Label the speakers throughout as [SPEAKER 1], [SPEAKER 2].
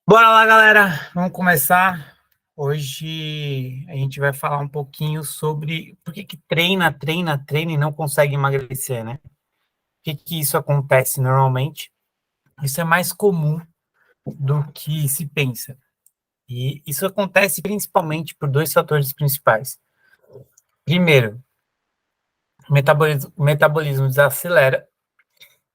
[SPEAKER 1] Bora lá, galera. Vamos começar. Hoje a gente vai falar um pouquinho sobre por que treina e não consegue emagrecer, né? Por que isso acontece normalmente? Isso é mais comum do que se pensa. E isso acontece principalmente por dois fatores principais. Primeiro, o metabolismo desacelera.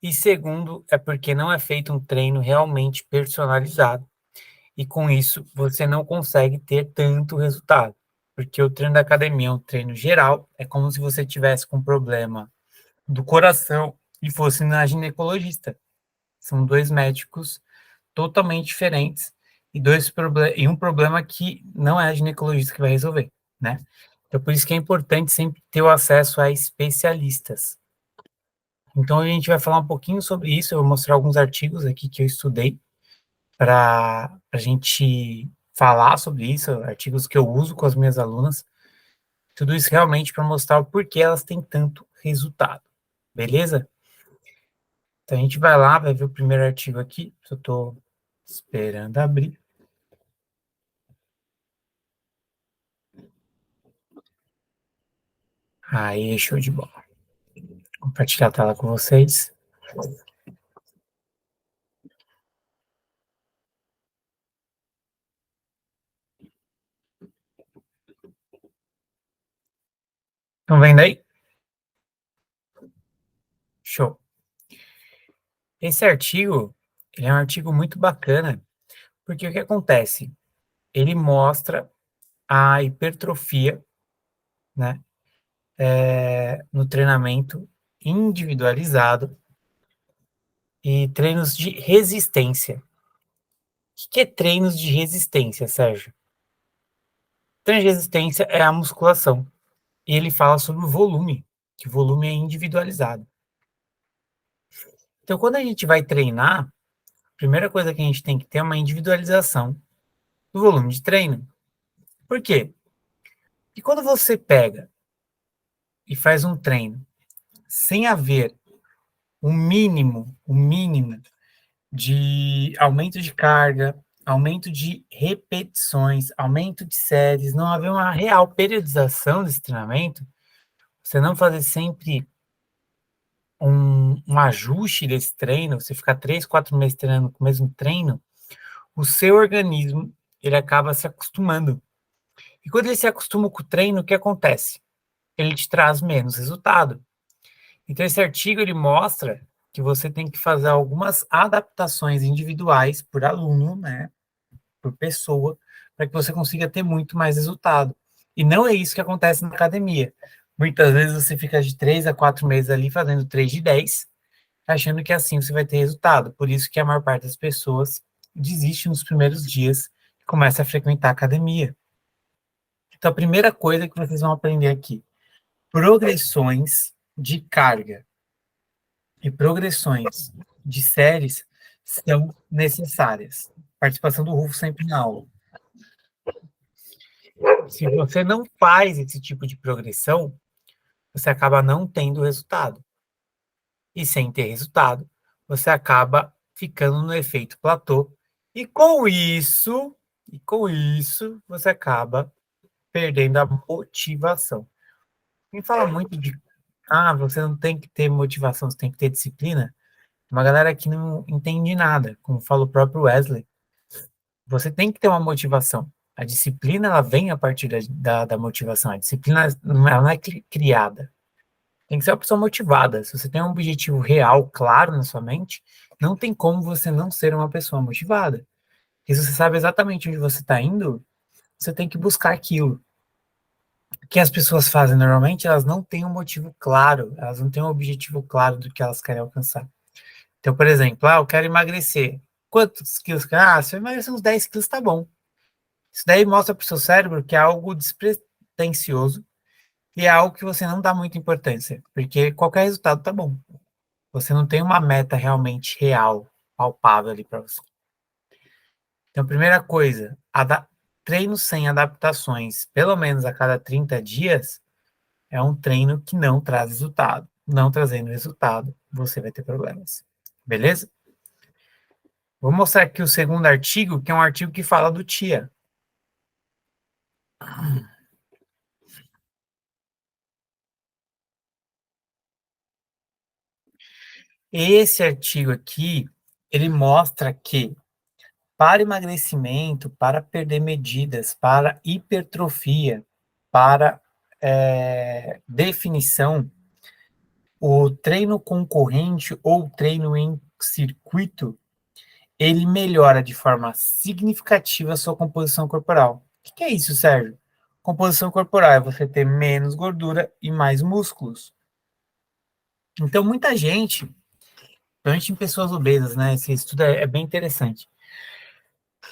[SPEAKER 1] E segundo, é porque não é feito um treino realmente personalizado. E com isso, você não consegue ter tanto resultado. Porque o treino da academia é um treino geral, é como se você tivesse com problema do coração e fosse na ginecologista. São dois médicos totalmente diferentes e um problema que não é a ginecologista que vai resolver, né? Então, por isso que é importante sempre ter o acesso a especialistas. Então, a gente vai falar um pouquinho sobre isso, eu vou mostrar alguns artigos aqui que eu estudei para a gente falar sobre isso, artigos que eu uso com as minhas alunas, tudo isso realmente para mostrar o porquê elas têm tanto resultado, beleza? Então a gente vai lá, vai ver o primeiro artigo aqui, eu estou esperando abrir. Aí, show de bola. Vou compartilhar a tela com vocês. Estão vendo aí? Show. Esse artigo, ele é um artigo muito bacana, porque o que acontece? Ele mostra a hipertrofia, né, no treinamento individualizado e treinos de resistência. O que é treinos de resistência, Sérgio? Treino de resistência é a musculação. E ele fala sobre o volume, que o volume é individualizado. Então, quando a gente vai treinar, a primeira coisa que a gente tem que ter é uma individualização do volume de treino. Por quê? Porque quando você pega e faz um treino sem haver um mínimo de aumento de carga, aumento de repetições, aumento de séries, não haver uma real periodização desse treinamento, você não fazer sempre um ajuste desse treino, você ficar 3, 4 meses treinando com o mesmo treino, o seu organismo ele acaba se acostumando. E quando ele se acostuma com o treino, o que acontece? Ele te traz menos resultado. Então esse artigo ele mostra que você tem que fazer algumas adaptações individuais por aluno, né, por pessoa, para que você consiga ter muito mais resultado. E não é isso que acontece na academia. Muitas vezes você fica de 3 a 4 meses ali fazendo 3 de 10, achando que assim você vai ter resultado. Por isso que a maior parte das pessoas desiste nos primeiros dias e começa a frequentar a academia. Então, a primeira coisa que vocês vão aprender aqui, progressões de carga e progressões de séries são necessárias. Participação do Rufo sempre na aula. Se você não faz esse tipo de progressão, você acaba não tendo resultado. E sem ter resultado, você acaba ficando no efeito platô. E com isso, você acaba perdendo a motivação. Quem fala muito de, você não tem que ter motivação, você tem que ter disciplina, uma galera que não entende nada, como fala o próprio Wesley. Você tem que ter uma motivação. A disciplina, ela vem a partir da motivação. A disciplina ela não é criada. Tem que ser uma pessoa motivada. Se você tem um objetivo real, claro na sua mente, não tem como você não ser uma pessoa motivada. Porque se você sabe exatamente onde você está indo, você tem que buscar aquilo. O que as pessoas fazem normalmente, elas não têm um motivo claro, elas não têm um objetivo claro do que elas querem alcançar. Então, por exemplo, eu quero emagrecer. Quantos quilos? Se eu emagrecer uns 10 quilos, tá bom. Isso daí mostra para o seu cérebro que é algo despretensioso e é algo que você não dá muita importância, porque qualquer resultado tá bom. Você não tem uma meta realmente real, palpável ali para você. Então, primeira coisa, treino sem adaptações, pelo menos a cada 30 dias, é um treino que não traz resultado. Não trazendo resultado, você vai ter problemas. Beleza? Vou mostrar aqui o segundo artigo, que é um artigo que fala do TIA. Esse artigo aqui, ele mostra que para emagrecimento, para perder medidas, para hipertrofia, para definição, o treino concorrente ou treino em circuito, ele melhora de forma significativa a sua composição corporal. O que é isso, Sérgio? Composição corporal é você ter menos gordura e mais músculos. Então, muita gente, principalmente em pessoas obesas, né? Esse estudo é bem interessante.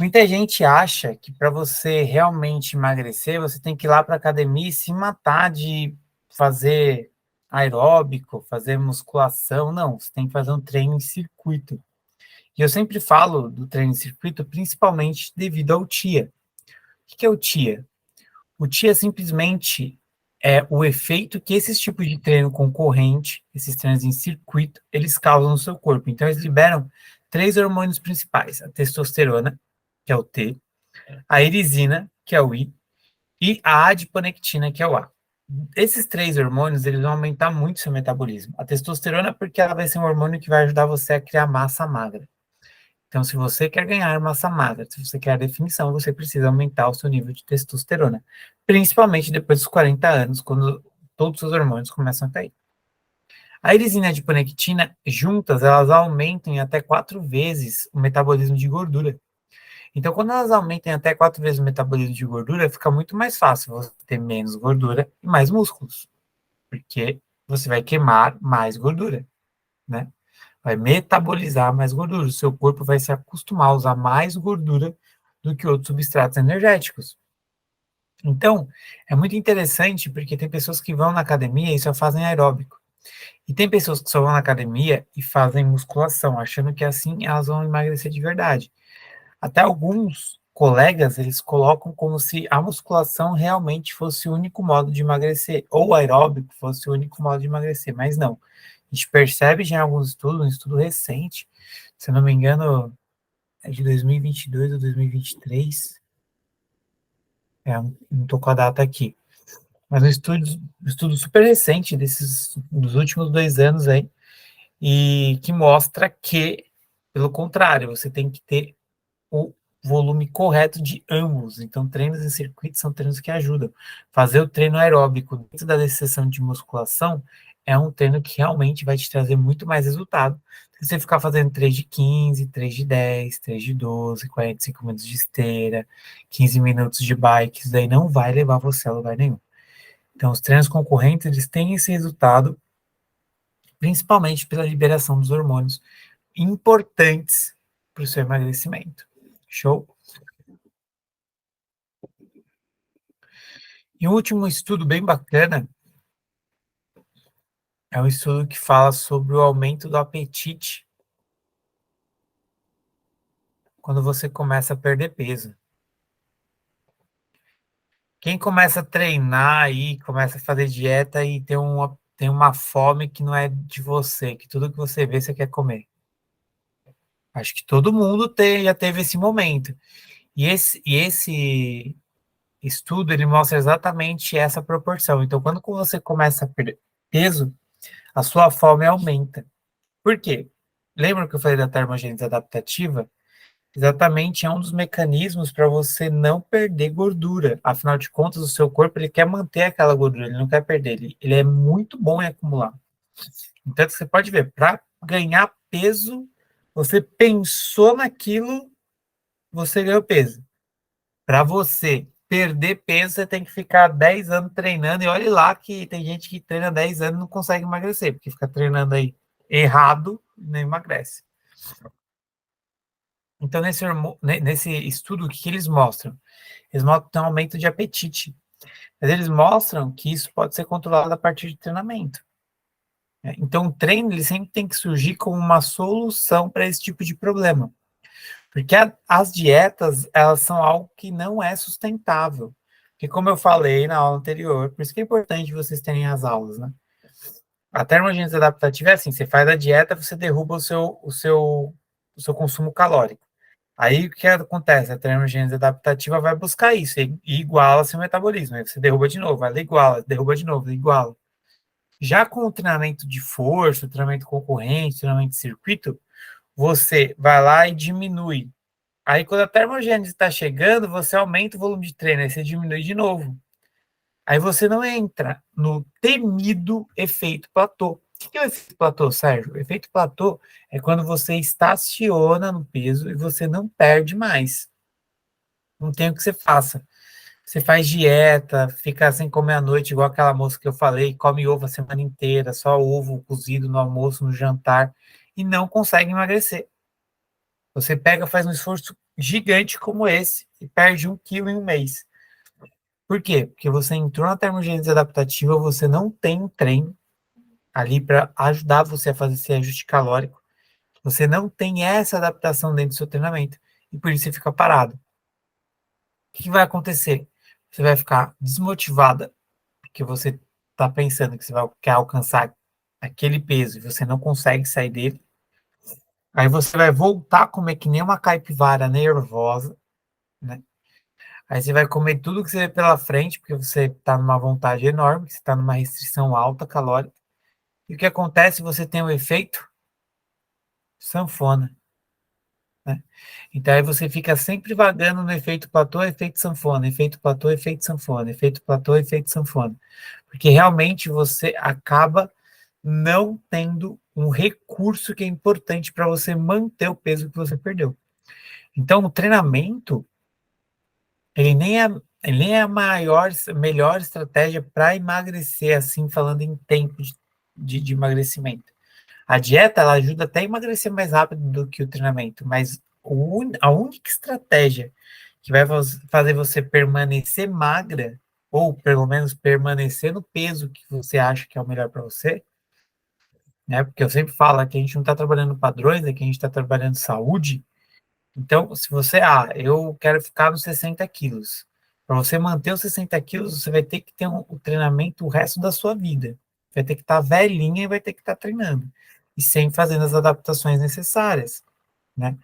[SPEAKER 1] Muita gente acha que para você realmente emagrecer, você tem que ir lá para a academia e se matar de fazer aeróbico, fazer musculação. Não, você tem que fazer um treino em circuito. E eu sempre falo do treino em circuito, principalmente devido ao TIA. O que é o TIA? O TIA simplesmente é o efeito que esses tipos de treino concorrente, esses treinos em circuito, eles causam no seu corpo. Então, eles liberam três hormônios principais: a testosterona, que é o T, a irisina, que é o I, e a adiponectina, que é o A. Esses três hormônios, eles vão aumentar muito seu metabolismo. A testosterona, porque ela vai ser um hormônio que vai ajudar você a criar massa magra. Então, se você quer ganhar massa magra, se você quer a definição, você precisa aumentar o seu nível de testosterona, principalmente depois dos 40 anos, quando todos os hormônios começam a cair. A irisina e a adiponectina, juntas, elas aumentam em até 4 vezes o metabolismo de gordura. Então, quando elas aumentam até 4 vezes o metabolismo de gordura, fica muito mais fácil você ter menos gordura e mais músculos, porque você vai queimar mais gordura, né? Vai metabolizar mais gordura. O seu corpo vai se acostumar a usar mais gordura do que outros substratos energéticos. Então, é muito interessante porque tem pessoas que vão na academia e só fazem aeróbico. E tem pessoas que só vão na academia e fazem musculação, achando que assim elas vão emagrecer de verdade. Até alguns colegas, eles colocam como se a musculação realmente fosse o único modo de emagrecer, ou o aeróbico fosse o único modo de emagrecer, mas não. A gente percebe já em alguns estudos, um estudo recente, se eu não me engano, é de 2022 ou 2023, não estou com a data aqui, mas um estudo super recente, dos últimos 2 anos aí, e que mostra que, pelo contrário, você tem que ter o volume correto de ambos. Então, treinos em circuito são treinos que ajudam. Fazer o treino aeróbico dentro da sessão de musculação é um treino que realmente vai te trazer muito mais resultado. Se você ficar fazendo 3 de 15, 3 de 10, 3 de 12, 45 minutos de esteira, 15 minutos de bike, isso daí não vai levar você a lugar nenhum. Então, os treinos concorrentes, eles têm esse resultado, principalmente pela liberação dos hormônios importantes para o seu emagrecimento. Show? E um último estudo bem bacana é um estudo que fala sobre o aumento do apetite quando você começa a perder peso. Quem começa a treinar aí, começa a fazer dieta e tem uma fome que não é de você, que tudo que você vê você quer comer. Acho que todo mundo já teve esse momento. E esse estudo, ele mostra exatamente essa proporção. Então, quando você começa a perder peso, a sua fome aumenta. Por quê? Lembra que eu falei da termogênese adaptativa? Exatamente, é um dos mecanismos para você não perder gordura. Afinal de contas, o seu corpo ele quer manter aquela gordura, ele não quer perder. Ele é muito bom em acumular. Então, você pode ver, para ganhar peso, você pensou naquilo, você ganhou peso. Para você perder peso, você tem que ficar 10 anos treinando. E olhe lá que tem gente que treina 10 anos e não consegue emagrecer, porque fica treinando aí errado e não emagrece. Então, nesse estudo, o que eles mostram? Eles mostram um aumento de apetite. Mas eles mostram que isso pode ser controlado a partir de treinamento, né? Então, o treino ele sempre tem que surgir como uma solução para esse tipo de problema. Porque as dietas, elas são algo que não é sustentável. Porque, como eu falei na aula anterior, por isso que é importante vocês terem as aulas, né? A termogênese adaptativa é assim, você faz a dieta, você derruba o seu seu consumo calórico. Aí o que acontece? A termogênese adaptativa vai buscar isso e iguala seu metabolismo. Aí você derruba de novo, ela iguala, derruba de novo, iguala. Já com o treinamento de força, treinamento concorrente, treinamento de circuito, você vai lá e diminui. Aí quando a termogênese está chegando, você aumenta o volume de treino, aí você diminui de novo. Aí você não entra no temido efeito platô. O que é o efeito platô, Sérgio? O efeito platô é quando você estaciona no peso e você não perde mais. Não tem o que você faça. Você faz dieta, fica sem comer à noite, igual aquela moça que eu falei, come ovo a semana inteira, só ovo cozido no almoço, no jantar, e não consegue emagrecer. Você pega, faz um esforço gigante como esse e perde 1 quilo em um mês. Por quê? Porque você entrou na termogênese adaptativa, você não tem um treino ali para ajudar você a fazer esse ajuste calórico. Você não tem essa adaptação dentro do seu treinamento e por isso você fica parado. O que vai acontecer? Você vai ficar desmotivada porque você está pensando que você quer alcançar aquele peso e você não consegue sair dele. Aí você vai voltar a comer que nem uma caipivara nervosa, né? Aí você vai comer tudo que você vê pela frente, porque você está numa vontade enorme, você está numa restrição alta calórica. E o que acontece? Você tem o efeito sanfona, né? Então aí você fica sempre vagando no efeito platô, efeito sanfona, efeito platô, efeito sanfona, efeito platô, efeito sanfona. Porque realmente você acaba não tendo um recurso que é importante para você manter o peso que você perdeu. Então, o treinamento, ele nem é, ele nem é melhor estratégia para emagrecer, assim, falando em tempo de emagrecimento. A dieta, ela ajuda até a emagrecer mais rápido do que o treinamento, mas a única estratégia que vai fazer você permanecer magra, ou pelo menos permanecer no peso que você acha que é o melhor para você, né? Porque eu sempre falo que a gente não está trabalhando padrões, é que a gente está trabalhando saúde. Então, se você, eu quero ficar nos 60 quilos. Para você manter os 60 quilos, você vai ter que ter um treinamento o resto da sua vida. Vai ter que estar velhinha e vai ter que estar treinando. E sempre fazendo as adaptações necessárias, né?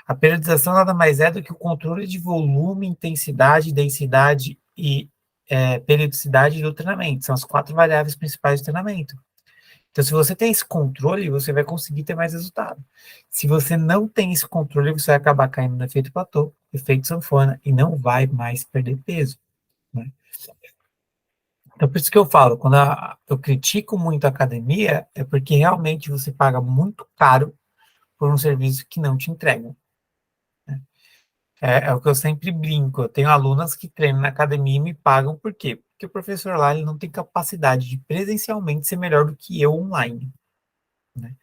[SPEAKER 1] A periodização nada mais é do que o controle de volume, intensidade, densidade e periodicidade do treinamento. São as 4 variáveis principais do treinamento. Então, se você tem esse controle, você vai conseguir ter mais resultado. Se você não tem esse controle, você vai acabar caindo no efeito platô, efeito sanfona, e não vai mais perder peso, né? Então, por isso que eu falo, quando eu critico muito a academia, é porque realmente você paga muito caro por um serviço que não te entrega, né? É o que eu sempre brinco. Eu tenho alunas que treinam na academia e me pagam por quê? Porque o professor lá ele não tem capacidade de presencialmente ser melhor do que eu online, né?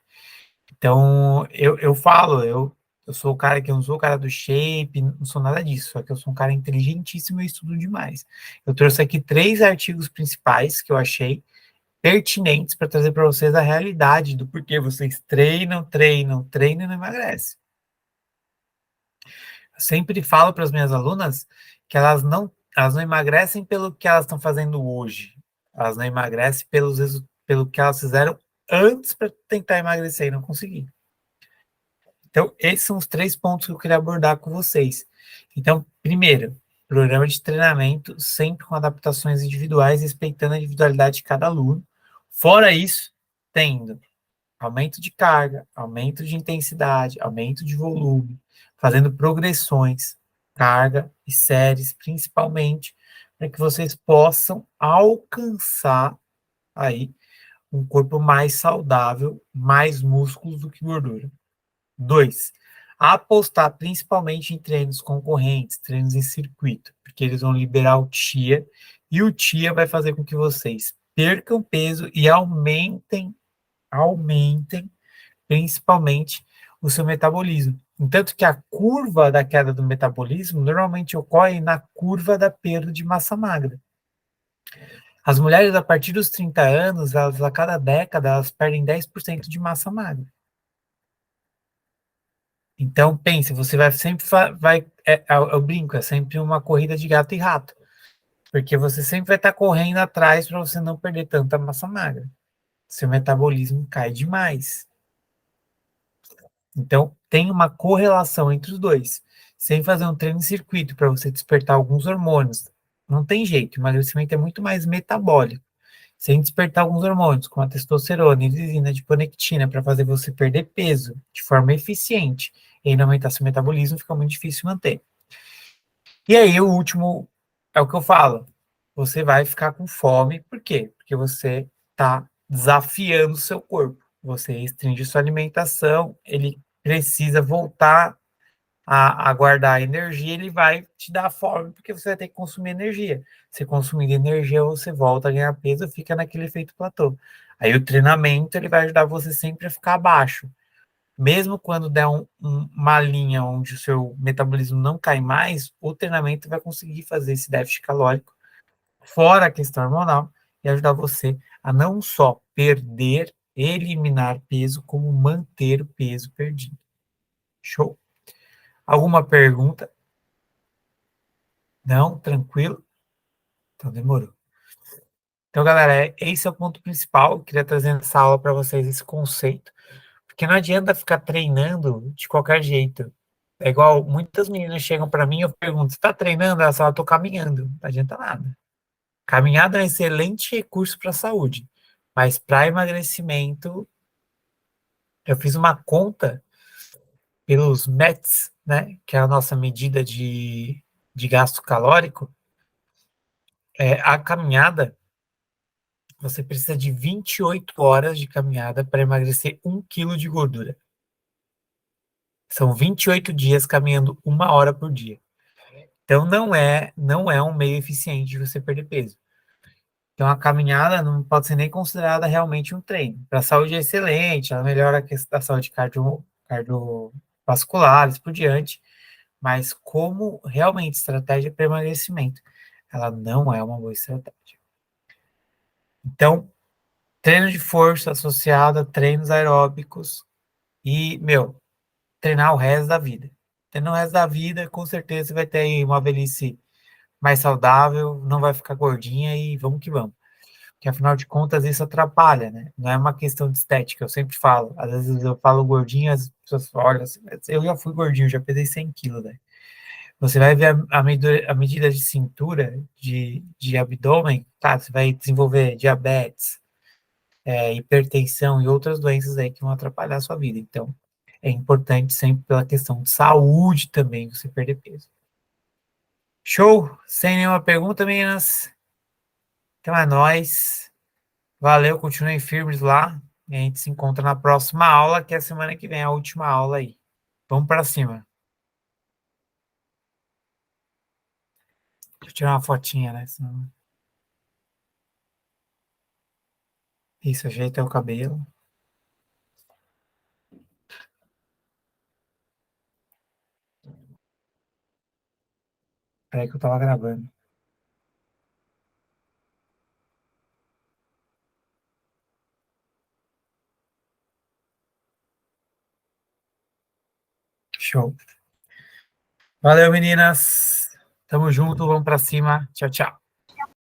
[SPEAKER 1] Então, eu falo, eu sou o cara que eu não sou o cara do shape, não sou nada disso, só que eu sou um cara inteligentíssimo e estudo demais. Eu trouxe aqui 3 artigos principais que eu achei pertinentes para trazer para vocês a realidade do porquê vocês treinam, treinam, treinam e não emagrecem. Eu sempre falo para as minhas alunas que elas não emagrecem pelo que elas estão fazendo hoje, elas não emagrecem pelo que elas fizeram antes para tentar emagrecer e não conseguir. Então, esses são os 3 pontos que eu queria abordar com vocês. Então, primeiro, programa de treinamento sempre com adaptações individuais, respeitando a individualidade de cada aluno. Fora isso, tendo aumento de carga, aumento de intensidade, aumento de volume, fazendo progressões, carga e séries, principalmente, para que vocês possam alcançar aí um corpo mais saudável, mais músculos do que gordura. 2, apostar principalmente em treinos concorrentes, treinos em circuito, porque eles vão liberar o TIA e o TIA vai fazer com que vocês percam peso e aumentem principalmente o seu metabolismo. Entanto que a curva da queda do metabolismo normalmente ocorre na curva da perda de massa magra. As mulheres a partir dos 30 anos, elas, a cada década, elas perdem 10% de massa magra. Então, pense, você vai sempre eu brinco, é sempre uma corrida de gato e rato, porque você sempre vai estar correndo atrás para você não perder tanta massa magra. Seu metabolismo cai demais. Então, tem uma correlação entre os dois. Sem fazer um treino em circuito para você despertar alguns hormônios, não tem jeito. O emagrecimento é muito mais metabólico. Sem despertar alguns hormônios, como a testosterona, lisina, adiponectina, para fazer você perder peso de forma eficiente e ainda aumentar seu metabolismo, fica muito difícil manter. E aí, o último é o que eu falo. Você vai ficar com fome, por quê? Porque você está desafiando o seu corpo. Você restringe sua alimentação, ele precisa voltar a guardar energia, ele vai te dar fome, porque você vai ter que consumir energia. Você consumindo energia, você volta a ganhar peso, fica naquele efeito platô. Aí o treinamento, ele vai ajudar você sempre a ficar abaixo. Mesmo quando der uma linha onde o seu metabolismo não cai mais, o treinamento vai conseguir fazer esse déficit calórico, fora a questão hormonal, e ajudar você a não só perder, eliminar peso, como manter o peso perdido. Show? Alguma pergunta? Não? Tranquilo? Então demorou. Então, galera, esse é o ponto principal. Eu queria trazer nessa aula para vocês esse conceito, porque não adianta ficar treinando de qualquer jeito. É igual muitas meninas chegam para mim e eu pergunto: você está treinando? Elas falam: estou caminhando. Não adianta nada. Caminhada é um excelente recurso para a saúde, mas para emagrecimento, eu fiz uma conta pelos METs, né, que é a nossa medida de gasto calórico. A caminhada, você precisa de 28 horas de caminhada para emagrecer 1 quilo de gordura. São 28 dias caminhando 1 hora por dia. Então não é um meio eficiente de você perder peso. Então a caminhada não pode ser nem considerada realmente um treino. Para a saúde é excelente, ela melhora a questão da saúde cardiovascular, por diante, mas como realmente estratégia para emagrecimento, ela não é uma boa estratégia. Então, treino de força associado a treinos aeróbicos e, treinar o resto da vida. Treinar o resto da vida, com certeza você vai ter uma velhice mais saudável, não vai ficar gordinha e vamos que vamos. Porque afinal de contas isso atrapalha, né? Não é uma questão de estética, eu sempre falo. Às vezes eu falo gordinho, as pessoas olham assim, mas eu já fui gordinho, já pesei 100 quilos, né? Você vai ver a medida de cintura, de abdômen, tá? Você vai desenvolver diabetes, hipertensão e outras doenças aí que vão atrapalhar a sua vida. Então, é importante sempre pela questão de saúde também você perder peso. Show? Sem nenhuma pergunta, meninas? Então é nóis. Valeu, continuem firmes lá. E a gente se encontra na próxima aula, que é a semana que vem, a última aula aí. Vamos para cima. Deixa eu tirar uma fotinha, né? Isso, ajeita o cabelo. Peraí que eu tava gravando. Show. Valeu, meninas. Tamo junto, vamos para cima. Tchau, tchau.